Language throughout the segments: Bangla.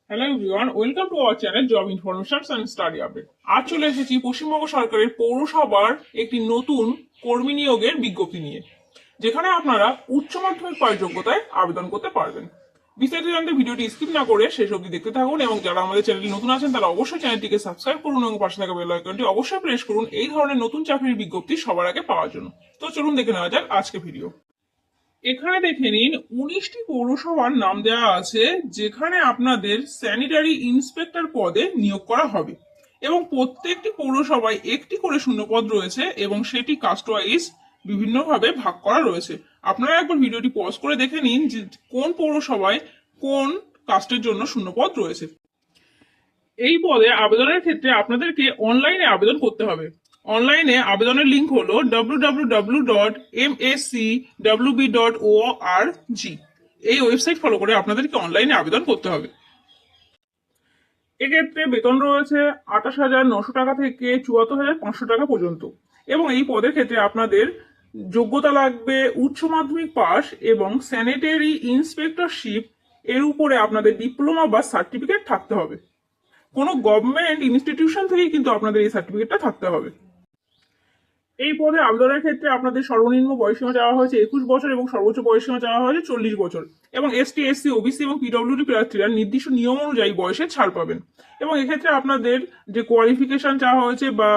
Hello everyone, welcome to our channel job information and study update. আজ চলে এসেছি পশ্চিমবঙ্গ সরকারের পৌরসভার একটি নতুন কর্মী নিয়োগের বিজ্ঞপ্তি নিয়ে, যেখানে আপনারা উচ্চ মাধ্যমিক পাস যোগ্যতায় আবেদন করতে পারবেন। বিস্তারিত জানতে ভিডিওটি স্কিপ না করে শেষ অবধি দেখতে থাকুন, এবং যারা আমাদের চ্যানেলে নতুন আছেন তারা অবশ্যই চ্যানেলটিকে সাবস্ক্রাইব করুন এবং পাশে থাকা বেল আইকনটি অবশ্যই প্রেস করুন এই ধরনের নতুন চাকরির বিজ্ঞপ্তি সবার আগে পাওয়ার জন্য। তো চলুন দেখে নেওয়া যাক আজকে ভিডিও। এখানে দেখে নিন 19টি পৌরসভার নাম দেওয়া আছে যেখানে আপনাদের স্যানিটারি ইন্সপেক্টর পদে নিয়োগ করা হবে, এবং প্রত্যেকটি পৌরসভায় একটি করে শূন্যপদ রয়েছে এবং সেটি কাস্ট ওয়াইজ বিভিন্নভাবে ভাগ করা রয়েছে। আপনারা একবার ভিডিওটি পজ করে দেখে নিন যে কোন পৌরসভায় কোন কাস্টের জন্য শূন্যপদ রয়েছে। এই পদে আবেদনের ক্ষেত্রে আপনাদেরকে অনলাইনে আবেদন করতে হবে। অনলাইনে আবেদনের লিঙ্ক হলো www.mscwb.org। এই ওয়েবসাইট ফলো করে আপনাদেরকে অনলাইনে আবেদন করতে হবে। এক্ষেত্রে বেতন রয়েছে 28,900 টাকা থেকে 74,500 টাকা পর্যন্ত, এবং এই পদের ক্ষেত্রে আপনাদের যোগ্যতা লাগবে উচ্চ মাধ্যমিক পাস এবং স্যানিটারি ইন্সপেক্টরশিপ এর উপরে আপনাদের ডিপ্লোমা বা সার্টিফিকেট থাকতে হবে। কোনো গভর্নমেন্ট ইনস্টিটিউশন থেকেই কিন্তু আপনাদের এই সার্টিফিকেটটা থাকতে হবে। এই পদে আবেদনের ক্ষেত্রে আপনাদের সর্বনিম্ন বয়সীমা চাওয়া হয়েছে 21 বছর এবং সর্বোচ্চ বয়সীমা চাওয়া হয়েছে 40 বছর, এবং এসটি, এসসি, ওবিসি এবং পিডব্লিউডি প্রার্থীরা নির্দিষ্ট নিয়ম অনুযায়ী বয়সে ছাড় পাবেন। এবং এক্ষেত্রে আপনাদের যে কোয়ালিফিকেশন চাওয়া হয়েছে বা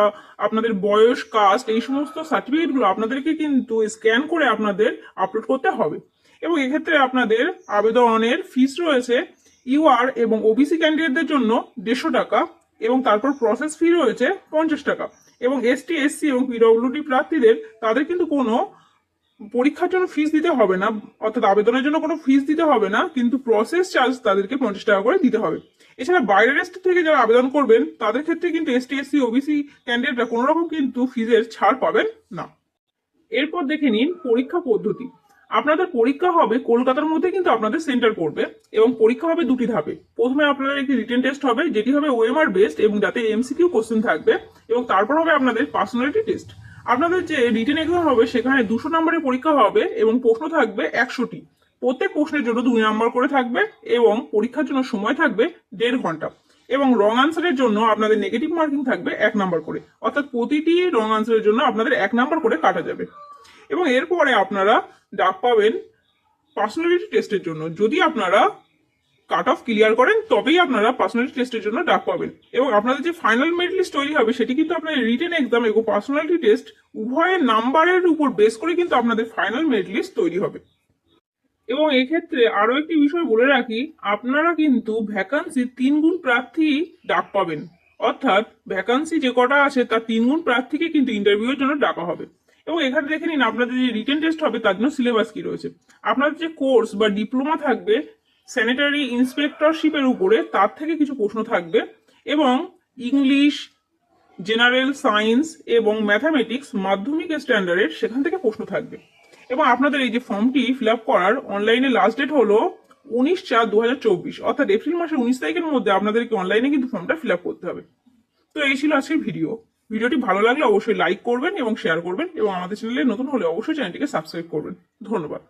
আপনাদের বয়স, কাস্ট, এই সমস্ত সার্টিফিকেটগুলো আপনাদেরকে কিন্তু স্ক্যান করে আপনাদের আপলোড করতে হবে। এবং এক্ষেত্রে আপনাদের আবেদনের ফিস রয়েছে ইউআর এবং ওবিসি ক্যান্ডিডেটদের জন্য 150 টাকা, এবং তারপর প্রসেস ফি রয়েছে 50 টাকা। এবং এসটি, এসসি এবং পিডব্লিউডি প্রার্থীদের তাদের কিন্তু কোনো পরীক্ষার জন্য ফিস দিতে হবে না, অর্থাৎ আবেদনের জন্য কোনো ফিস দিতে হবে না, কিন্তু প্রসেস চার্জ তাদেরকে 50 টাকা করে দিতে হবে। এছাড়া বাইরের স্টেট থেকে যারা আবেদন করবেন তাদের ক্ষেত্রে কিন্তু এসটি, এসসি, ওবিসি ক্যান্ডিডেটরা কোনো রকম কিন্তু ফিজের ছাড় পাবেন না। এরপর দেখে নিন পরীক্ষা পদ্ধতি। আপনাদের পরীক্ষা হবে কলকাতার মধ্যে, কিন্তু আপনাদের সেন্টার পড়বে, এবং পরীক্ষা হবে দুটি ধাপে। প্রথমে আপনাদের একটি রিটেন টেস্ট হবে যেটি হবে ওএমআর বেসড এবং যাতে এমসিকিউ কোশ্চেন থাকবে, এবং তারপর হবে আপনাদের পার্সোনালিটি টেস্ট। আপনাদের যে রিটেন এক্সাম হবে সেখানে 200 নম্বরের পরীক্ষা হবে এবং প্রশ্ন থাকবে 100টি। প্রত্যেক প্রশ্নের জন্য 2 নম্বর করে থাকবে, এবং পরীক্ষার জন্য সময় থাকবে 1.5 ঘন্টা। এবং রং আনসারের জন্য আপনাদের নেগেটিভ মার্কিং থাকবে 1 নাম্বার করে, অর্থাৎ প্রতিটি রং আনসারের জন্য আপনাদের 1 নাম্বার করে কাটা যাবে। এবং এরপরে আপনারা ডাক পাবেন পার্সোনালিটি টেস্টের জন্য। যদি আপনারা কাট অফ ক্লিয়ার করেন তবেই আপনারা পার্সোনালিটি টেস্টের জন্য ডাক পাবেন, এবং আপনাদের যে ফাইনাল মেরিট লিস্ট তৈরি হবে সেটি কিন্তু আপনাদের রিটেন এক্সাম এবং পার্সোনালিটি টেস্ট উভয়ের নাম্বারের উপর বেস করে কিন্তু আপনাদের ফাইনাল মেরিট লিস্ট তৈরি হবে। এবং এক্ষেত্রে আরো একটি বিষয় বলে রাখি, আপনারা কিন্তু ভ্যাকান্সি 3 গুণ প্রার্থী ডাক পাবেন, অর্থাৎ ভ্যাকান্সি যে কটা আছে তার 3 গুণ প্রার্থীকে কিন্তু ইন্টারভিউয়ের জন্য ডাকা হবে। এবং এখানে দেখে নিন আপনাদের যে রিটেন টেস্ট হবে তার জন্য সিলেবাস কি রয়েছে। আপনাদের যে কোর্স বা ডিপ্লোমা থাকবে স্যানিটারি ইন্সপেক্টরশিপের উপরে, তার থেকে কিছু প্রশ্ন থাকবে, এবং ইংলিশ, জেনারেল সায়েন্স এবং ম্যাথামেটিক্স মাধ্যমিক স্ট্যান্ডার্ডের সেখান থেকে প্রশ্ন থাকবে। এবং আপনাদের এই যে ফর্মটি ফিল আপ করার অনলাইনে লাস্ট ডেট হলো 19/4/2024, অর্থাৎ এপ্রিল মাসের 19 তারিখের মধ্যে আপনাদেরকে অনলাইনে কিন্তু ফর্মটা ফিল আপ করতে হবে। তো এই ছিল আজকের ভিডিওটি ভালো লাগলে অবশ্যই লাইক করবেন এবং শেয়ার করবেন, এবং আমাদের চ্যানেলে নতুন হলে অবশ্যই চ্যানেলটিকে সাবস্ক্রাইব করবেন। ধন্যবাদ।